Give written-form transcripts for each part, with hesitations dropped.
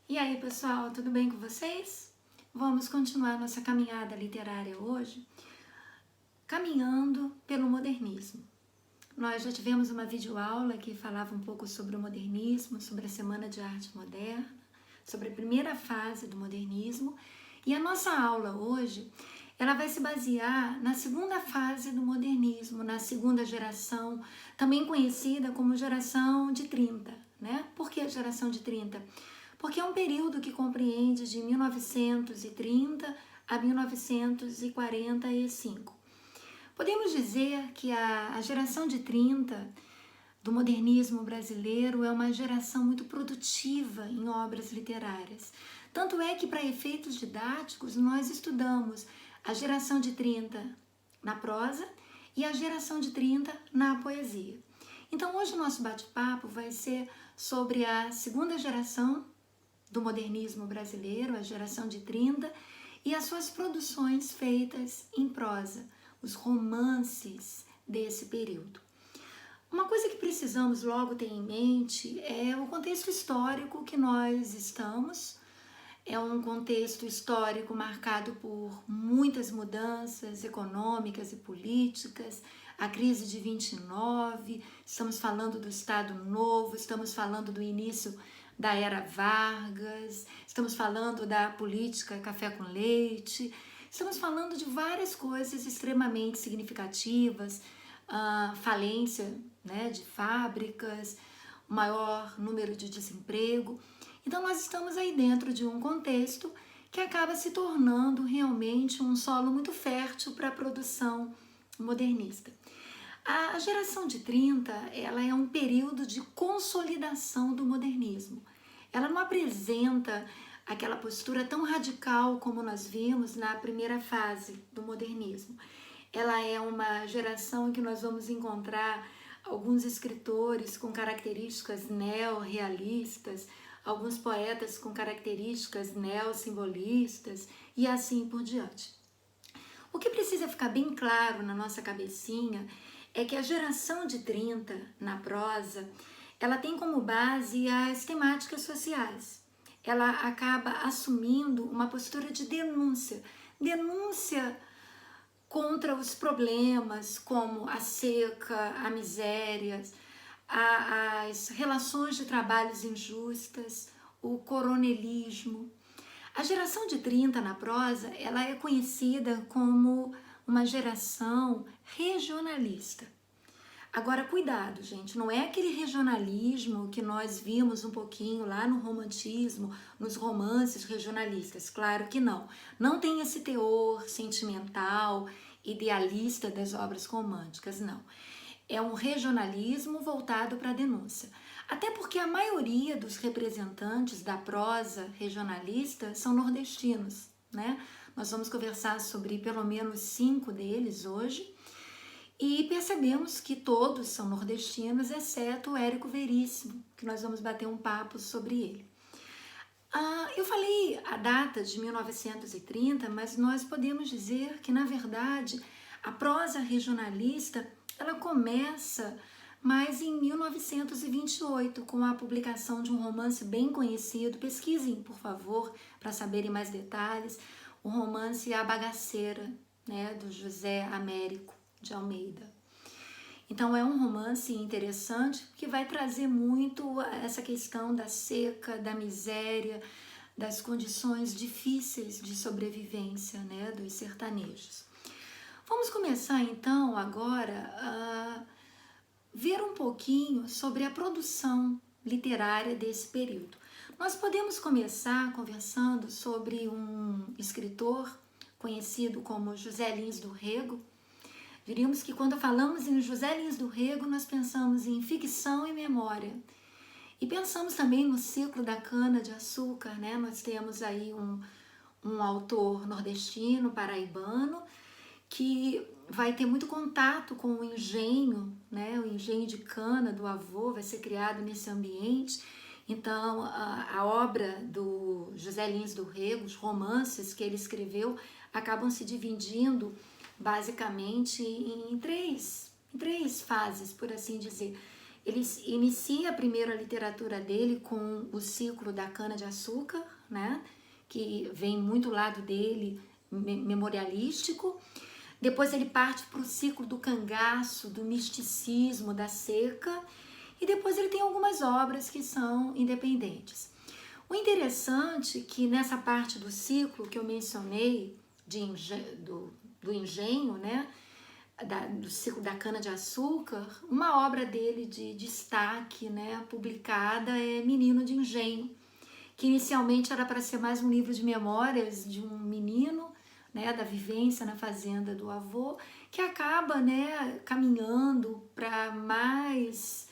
E aí, pessoal, tudo bem com vocês? Vamos continuar nossa caminhada literária hoje, caminhando pelo modernismo. Nós já tivemos uma videoaula que falava um pouco sobre o modernismo, sobre a Semana de Arte Moderna, sobre a primeira fase do modernismo, e a nossa aula hoje, ela vai se basear na segunda fase do modernismo, na segunda geração, também conhecida como geração de 30, né? Por que a geração de 30? Porque é um período que compreende de 1930 a 1945. Podemos dizer que a geração de 30 do modernismo brasileiro é uma geração muito produtiva em obras literárias. Tanto é que, para efeitos didáticos, nós estudamos a geração de 30 na prosa e a geração de 30 na poesia. Então, hoje o nosso bate-papo vai ser sobre a segunda geração do modernismo brasileiro, a geração de 30, e as suas produções feitas em prosa, os romances desse período. Uma coisa que precisamos logo ter em mente é o contexto histórico que nós estamos. É um contexto histórico marcado por muitas mudanças econômicas e políticas, a crise de 29, estamos falando do Estado Novo, estamos falando do início da era Vargas, estamos falando da política café com leite, estamos falando de várias coisas extremamente significativas, falência, né, de fábricas, maior número de desemprego. Então nós estamos aí dentro de um contexto que acaba se tornando realmente um solo muito fértil para a produção modernista. A geração de 30, ela é um período de consolidação do modernismo. Ela não apresenta aquela postura tão radical como nós vimos na primeira fase do modernismo. Ela é uma geração em que nós vamos encontrar alguns escritores com características neorrealistas, alguns poetas com características neossimbolistas e assim por diante. O que precisa ficar bem claro na nossa cabecinha é que a geração de 30 na prosa, ela tem como base as temáticas sociais. Ela acaba assumindo uma postura de denúncia contra os problemas como a seca, a miséria, as relações de trabalhos injustas, o coronelismo. A geração de 30 na prosa, ela é conhecida como uma geração regionalista. Agora, cuidado, gente, não é aquele regionalismo que nós vimos um pouquinho lá no romantismo, nos romances regionalistas, claro que não. Não tem esse teor sentimental, idealista das obras românticas, não. É um regionalismo voltado para a denúncia. Até porque a maioria dos representantes da prosa regionalista são nordestinos, né? Nós vamos conversar sobre pelo menos 5 deles hoje e percebemos que todos são nordestinos, exceto o Érico Veríssimo, que nós vamos bater um papo sobre ele. Eu falei a data de 1930, mas nós podemos dizer que, na verdade, a prosa regionalista ela começa mais em 1928, com a publicação de um romance bem conhecido. Pesquisem, por favor, para saberem mais detalhes, o romance A Bagaceira, né, do José Américo de Almeida. Então é um romance interessante que vai trazer muito essa questão da seca, da miséria, das condições difíceis de sobrevivência, né, dos sertanejos. Vamos começar então agora a ver um pouquinho sobre a produção literária desse período. Nós podemos começar conversando sobre um escritor conhecido como José Lins do Rego. Diríamos que quando falamos em José Lins do Rego, nós pensamos em ficção e memória. E pensamos também no ciclo da cana-de-açúcar, né? Nós temos aí um autor nordestino, paraibano, que vai ter muito contato com o engenho, né? O engenho de cana do avô vai ser criado nesse ambiente. Então, a obra do José Lins do Rego, os romances que ele escreveu, acabam se dividindo basicamente em três fases, por assim dizer. Ele inicia primeiro a literatura dele com o ciclo da cana-de-açúcar, né? Que vem muito lado dele, memorialístico. Depois ele parte para o ciclo do cangaço, do misticismo, da seca. E depois ele tem algumas obras que são independentes. O interessante é que nessa parte do ciclo que eu mencionei, do engenho, né? Do ciclo da cana-de-açúcar, uma obra dele de destaque, né, publicada é Menino de Engenho, que inicialmente era para ser mais um livro de memórias de um menino, né, da vivência na fazenda do avô, que acaba, né, caminhando para mais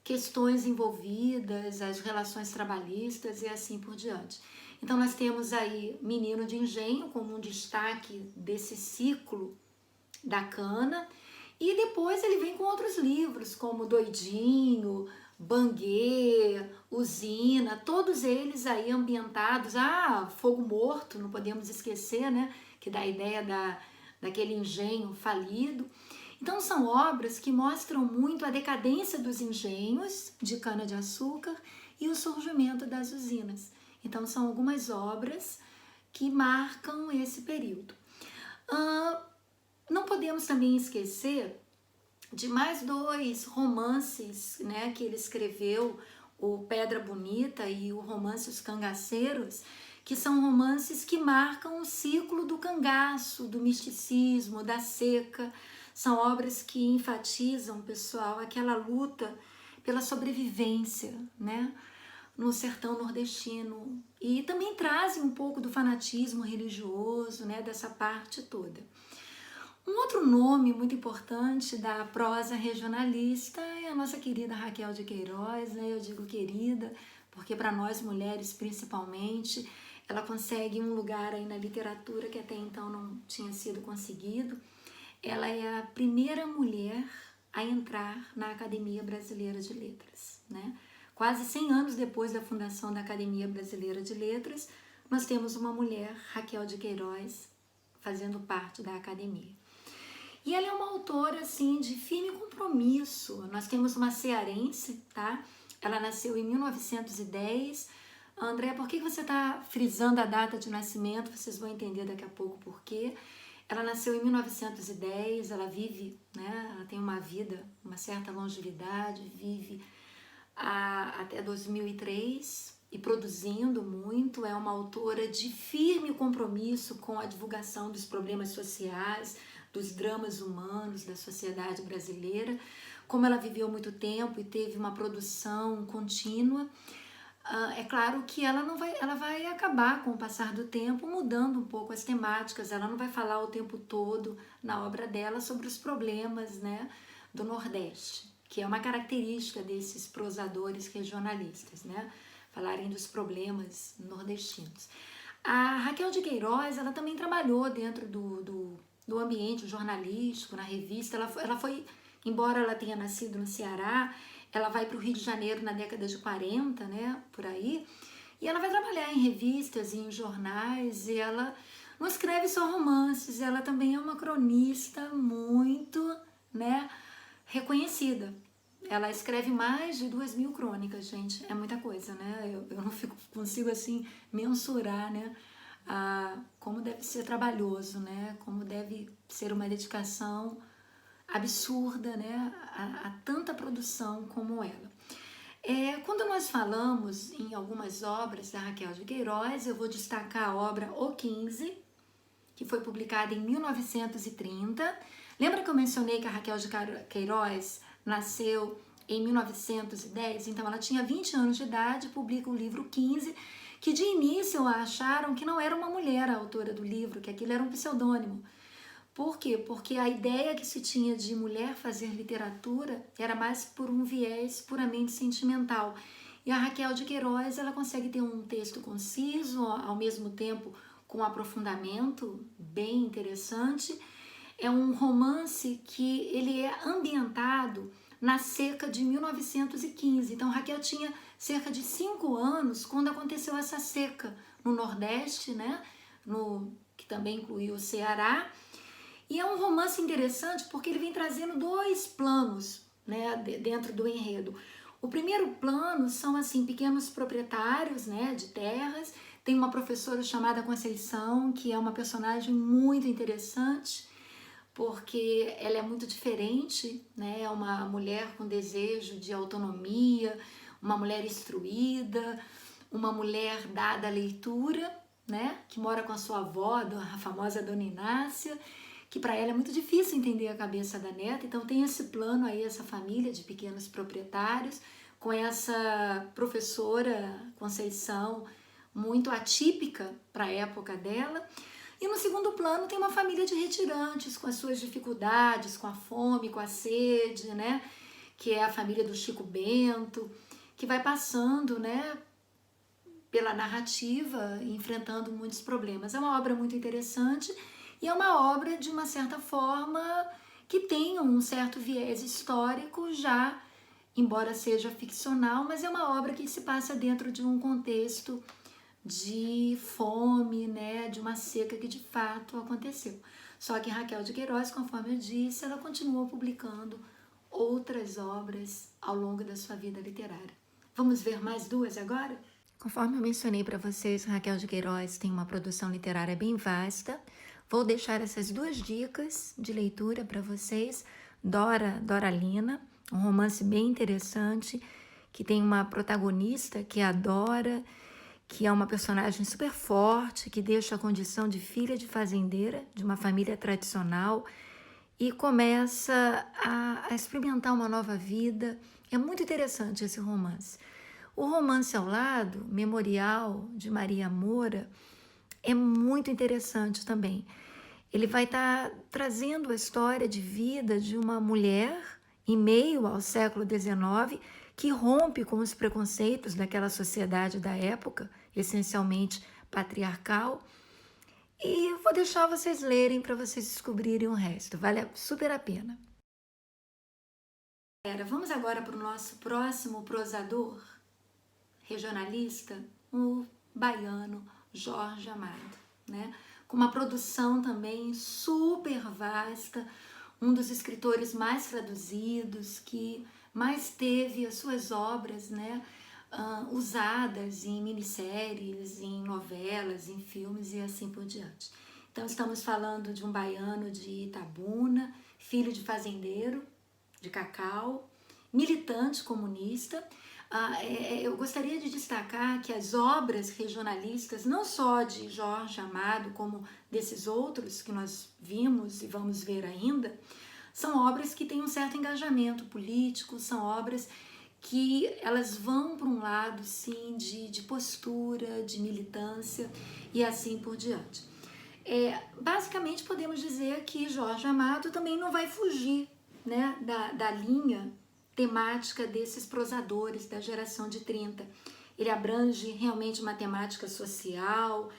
questões envolvidas, as relações trabalhistas e assim por diante. Então nós temos aí Menino de Engenho como um destaque desse ciclo da cana, e depois ele vem com outros livros como Doidinho, Banguê, Usina, todos eles aí ambientados, Fogo Morto, não podemos esquecer, né, que dá a ideia daquele engenho falido. Então são obras que mostram muito a decadência dos engenhos de cana-de-açúcar e o surgimento das usinas. Então são algumas obras que marcam esse período. Não podemos também esquecer de mais dois romances, né, que ele escreveu, o Pedra Bonita e o romance Os Cangaceiros, que são romances que marcam o ciclo do cangaço, do misticismo, da seca. São obras que enfatizam, pessoal, aquela luta pela sobrevivência, né, no sertão nordestino. E também trazem um pouco do fanatismo religioso, né, dessa parte toda. Um outro nome muito importante da prosa regionalista é a nossa querida Raquel de Queiroz, né? Eu digo querida, porque para nós mulheres principalmente, ela consegue um lugar aí na literatura que até então não tinha sido conseguido. Ela é a primeira mulher a entrar na Academia Brasileira de Letras, né? Quase 100 anos depois da fundação da Academia Brasileira de Letras, nós temos uma mulher, Raquel de Queiroz, fazendo parte da academia. E ela é uma autora, assim, de firme compromisso. Nós temos uma cearense, tá? Ela nasceu em 1910. André, por que você está frisando a data de nascimento? Vocês vão entender daqui a pouco por quê. Ela nasceu em 1910, ela vive, né? Ela tem uma vida, uma certa longevidade, vive até 2003 e produzindo muito. É uma autora de firme compromisso com a divulgação dos problemas sociais, dos dramas humanos da sociedade brasileira. Como ela viveu muito tempo e teve uma produção contínua, é claro que ela vai acabar com o passar do tempo mudando um pouco as temáticas. Ela não vai falar o tempo todo na obra dela sobre os problemas, né, do Nordeste, que é uma característica desses prosadores regionalistas, né, falarem dos problemas nordestinos. A Raquel de Queiroz, ela também trabalhou dentro do ambiente jornalístico, na revista. Ela foi, embora ela tenha nascido no Ceará, ela vai para o Rio de Janeiro na década de 40, né, por aí, e ela vai trabalhar em revistas e em jornais, e ela não escreve só romances, ela também é uma cronista muito, né, reconhecida. Ela escreve mais de 2.000 crônicas, gente, é muita coisa, né, eu não consigo, assim, mensurar, né, como deve ser trabalhoso, né, como deve ser uma dedicação absurda, né, a tanta produção como ela. Quando nós falamos em algumas obras da Raquel de Queiroz, eu vou destacar a obra O 15, que foi publicada em 1930. Lembra que eu mencionei que a Raquel de Queiroz nasceu em 1910? Então ela tinha 20 anos de idade, publica o livro 15, que de início acharam que não era uma mulher a autora do livro, que aquilo era um pseudônimo. Por quê? Porque a ideia que se tinha de mulher fazer literatura era mais por um viés puramente sentimental. E a Raquel de Queiroz, ela consegue ter um texto conciso, ao mesmo tempo com aprofundamento bem interessante. É um romance que ele é ambientado na seca de 1915. Então Raquel tinha cerca de 5 anos quando aconteceu essa seca no Nordeste, né? Que também incluiu o Ceará. E é um romance interessante porque ele vem trazendo dois planos né, dentro do enredo. O primeiro plano são assim pequenos proprietários, né, de terras. Tem uma professora chamada Conceição, que é uma personagem muito interessante, porque ela é muito diferente, né? É uma mulher com desejo de autonomia, uma mulher instruída, uma mulher dada à leitura, né? Que mora com a sua avó, a famosa Dona Inácia, que para ela é muito difícil entender a cabeça da neta. Então tem esse plano aí, essa família de pequenos proprietários, com essa professora Conceição, muito atípica para a época dela. E no segundo plano tem uma família de retirantes com as suas dificuldades, com a fome, com a sede, né? Que é a família do Chico Bento, que vai passando, né, pela narrativa, enfrentando muitos problemas. É uma obra muito interessante e é uma obra, de uma certa forma, que tem um certo viés histórico já, embora seja ficcional, mas é uma obra que se passa dentro de um contexto de fome, né, de uma seca que de fato aconteceu. Só que Raquel de Queiroz, conforme eu disse, ela continuou publicando outras obras ao longo da sua vida literária. Vamos ver mais duas agora? Conforme eu mencionei para vocês, Raquel de Queiroz tem uma produção literária bem vasta. Vou deixar essas duas dicas de leitura para vocês. Doralina, um romance bem interessante, que tem uma protagonista que é a Dora, que é uma personagem super forte, que deixa a condição de filha de fazendeira, de uma família tradicional, e começa a experimentar uma nova vida. É muito interessante esse romance. O romance ao lado, Memorial, de Maria Moura, é muito interessante também. Ele vai estar trazendo a história de vida de uma mulher em meio ao século XIX que rompe com os preconceitos daquela sociedade da época, essencialmente patriarcal. E vou deixar vocês lerem para vocês descobrirem o resto. Vale super a pena. Vamos agora para o nosso próximo prosador regionalista, o baiano Jorge Amado, né? Com uma produção também super vasta, um dos escritores mais traduzidos, que mais teve as suas obras, né, usadas em minisséries, em novelas, em filmes e assim por diante. Então estamos falando de um baiano de Itabuna, filho de fazendeiro, de cacau, militante comunista. Eu gostaria de destacar que as obras regionalistas, não só de Jorge Amado, como desses outros que nós vimos e vamos ver ainda, são obras que têm um certo engajamento político, são obras que elas vão para um lado, sim, de postura, de militância e assim por diante. Basicamente, podemos dizer que Jorge Amado também não vai fugir, né, da linha temática desses prosadores da geração de 30. Ele abrange realmente uma temática social,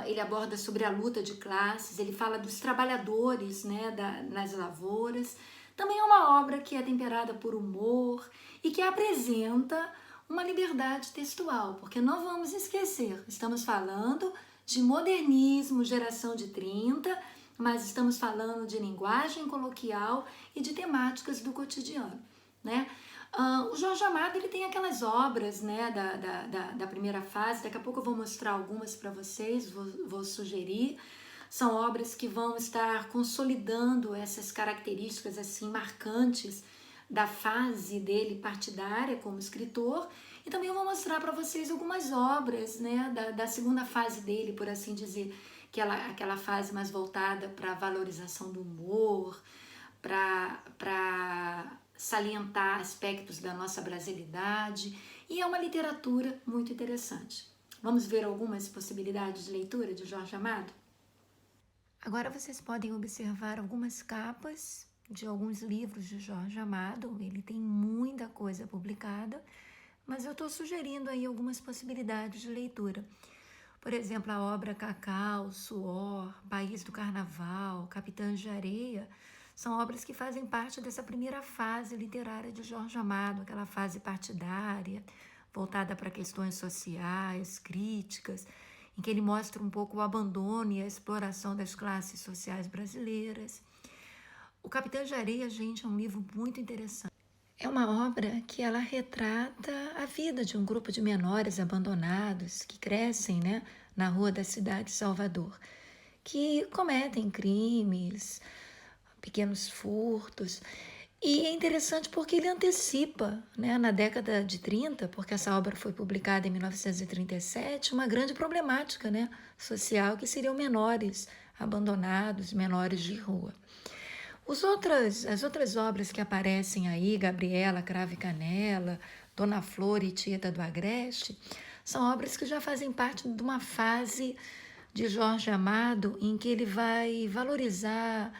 ele aborda sobre a luta de classes, ele fala dos trabalhadores, né, nas lavouras. Também é uma obra que é temperada por humor e que apresenta uma liberdade textual, porque não vamos esquecer, estamos falando de modernismo, geração de 30, mas estamos falando de linguagem coloquial e de temáticas do cotidiano, né? O Jorge Amado, ele tem aquelas obras, né, da primeira fase. Daqui a pouco eu vou mostrar algumas para vocês, vou sugerir. São obras que vão estar consolidando essas características assim marcantes da fase dele partidária como escritor. E também eu vou mostrar para vocês algumas obras, né, da segunda fase dele, por assim dizer, aquela fase mais voltada para a valorização do humor, para salientar aspectos da nossa brasilidade, e é uma literatura muito interessante. Vamos ver algumas possibilidades de leitura de Jorge Amado? Agora vocês podem observar algumas capas de alguns livros de Jorge Amado. Ele tem muita coisa publicada, mas eu estou sugerindo aí algumas possibilidades de leitura. Por exemplo, a obra Cacau, Suor, País do Carnaval, Capitães de Areia, são obras que fazem parte dessa primeira fase literária de Jorge Amado, aquela fase partidária, voltada para questões sociais, críticas, em que ele mostra um pouco o abandono e a exploração das classes sociais brasileiras. O Capitães de Areia, gente, é um livro muito interessante. é uma obra que ela retrata a vida de um grupo de menores abandonados que crescem, né, na rua da cidade de Salvador, que cometem crimes, pequenos furtos. E é interessante porque ele antecipa, né, na década de 30, porque essa obra foi publicada em 1937, uma grande problemática, né, social, que seriam menores abandonados, menores de rua. As outras obras que aparecem aí, Gabriela, Cravo e Canela, Dona Flor e Tieta do Agreste, são obras que já fazem parte de uma fase de Jorge Amado em que ele vai valorizar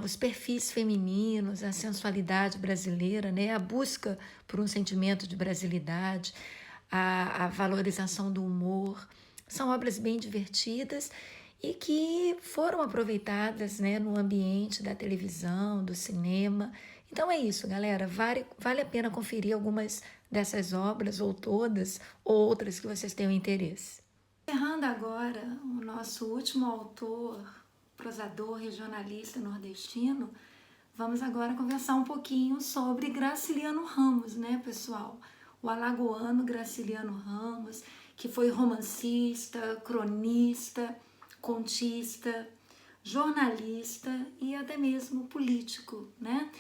os perfis femininos, a sensualidade brasileira, né? A busca por um sentimento de brasilidade, a valorização do humor. São obras bem divertidas e que foram aproveitadas, né, no ambiente da televisão, do cinema. Então é isso, galera. Vale a pena conferir algumas dessas obras, ou todas, ou outras que vocês tenham interesse. Encerrando agora o nosso último autor, prosador, regionalista nordestino, vamos agora conversar um pouquinho sobre Graciliano Ramos, né, pessoal? O alagoano Graciliano Ramos, que foi romancista, cronista, contista, jornalista e até mesmo político, né?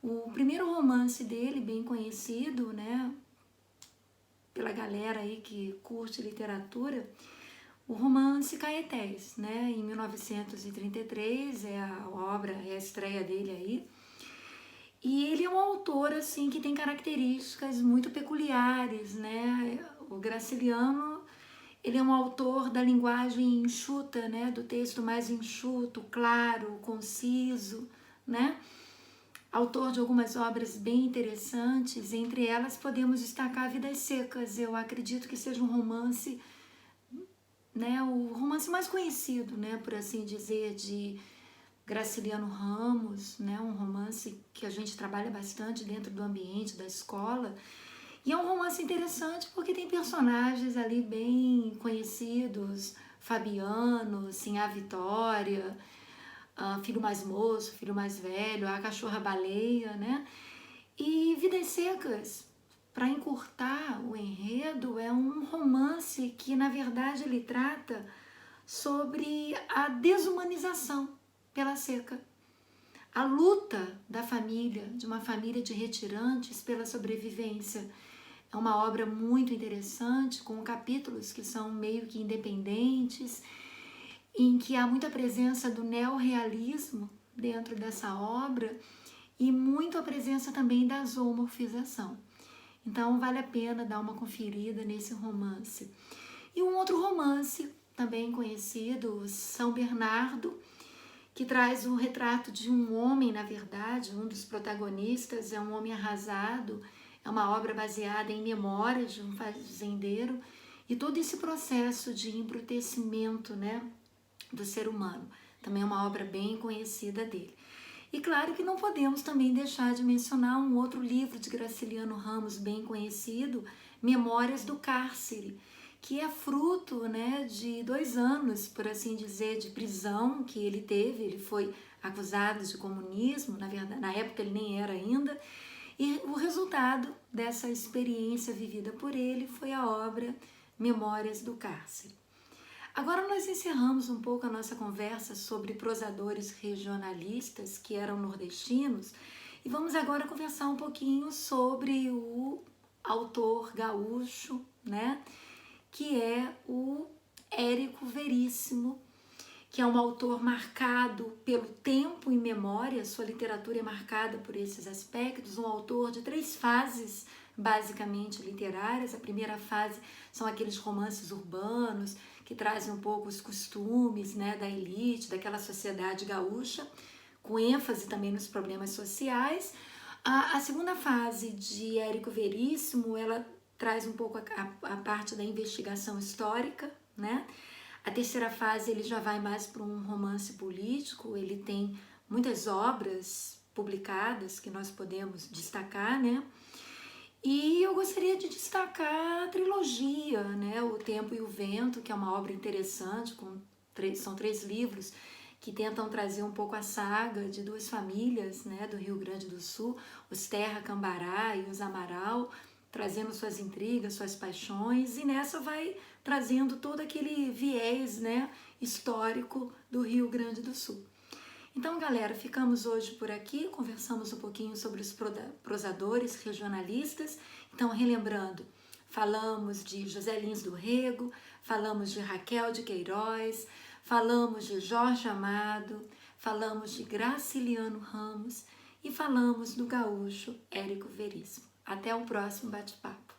O primeiro romance dele, bem conhecido, né, pela galera aí que curte literatura, o romance Caetés, né, em 1933, é a obra, é a estreia dele aí. E ele é um autor, assim, que tem características muito peculiares, né? O Graciliano, ele é um autor da linguagem enxuta, né? Do texto mais enxuto, claro, conciso, né? Autor de algumas obras bem interessantes, entre elas podemos destacar Vidas Secas. Eu acredito que seja um romance, né? O romance mais conhecido, né? Por assim dizer, de Graciliano Ramos, né? Um romance que a gente trabalha bastante dentro do ambiente da escola. E é um romance interessante porque tem personagens ali bem conhecidos, Fabiano, assim, a Vitória, filho mais moço, filho mais velho, a cachorra-baleia, né? E Vidas Secas, para encurtar o enredo, é um romance que, na verdade, ele trata sobre a desumanização pela seca. A luta da família, de uma família de retirantes pela sobrevivência. É uma obra muito interessante, com capítulos que são meio que independentes, em que há muita presença do neorrealismo dentro dessa obra e muito a presença também da zoomorfização. Então vale a pena dar uma conferida nesse romance. E um outro romance, também conhecido, São Bernardo, que traz um retrato de um homem, na verdade, um dos protagonistas é um homem arrasado, é uma obra baseada em memórias de um fazendeiro e todo esse processo de embrutecimento, né, do ser humano. Também é uma obra bem conhecida dele. E claro que não podemos também deixar de mencionar um outro livro de Graciliano Ramos bem conhecido, Memórias do Cárcere, que é fruto, né, de 2 anos, por assim dizer, de prisão que ele teve. Ele foi acusado de comunismo, na verdade, na época ele nem era ainda, e o resultado dessa experiência vivida por ele foi a obra Memórias do Cárcere. Agora nós encerramos um pouco a nossa conversa sobre prosadores regionalistas que eram nordestinos e vamos agora conversar um pouquinho sobre o autor gaúcho, né, que é o Érico Veríssimo, que é um autor marcado pelo tempo e memória. Sua literatura é marcada por esses aspectos, um autor de 3 fases basicamente literárias. A primeira fase são aqueles romances urbanos que trazem um pouco os costumes, né, da elite, daquela sociedade gaúcha, com ênfase também nos problemas sociais. A segunda fase de Érico Veríssimo, ela traz um pouco a parte da investigação histórica, né? A terceira fase ele já vai mais para um romance político, ele tem muitas obras publicadas que nós podemos destacar, né? E eu gostaria de destacar a trilogia, né? O Tempo e o Vento, que é uma obra interessante, são 3 livros que tentam trazer um pouco a saga de duas famílias, né, do Rio Grande do Sul, os Terra Cambará e os Amaral, trazendo suas intrigas, suas paixões, e nessa vai trazendo todo aquele viés, né, histórico do Rio Grande do Sul. Então, galera, ficamos hoje por aqui, conversamos um pouquinho sobre os prosadores regionalistas. Então, relembrando, falamos de José Lins do Rego, falamos de Raquel de Queiroz, falamos de Jorge Amado, falamos de Graciliano Ramos e falamos do gaúcho Érico Veríssimo. Até o próximo bate-papo.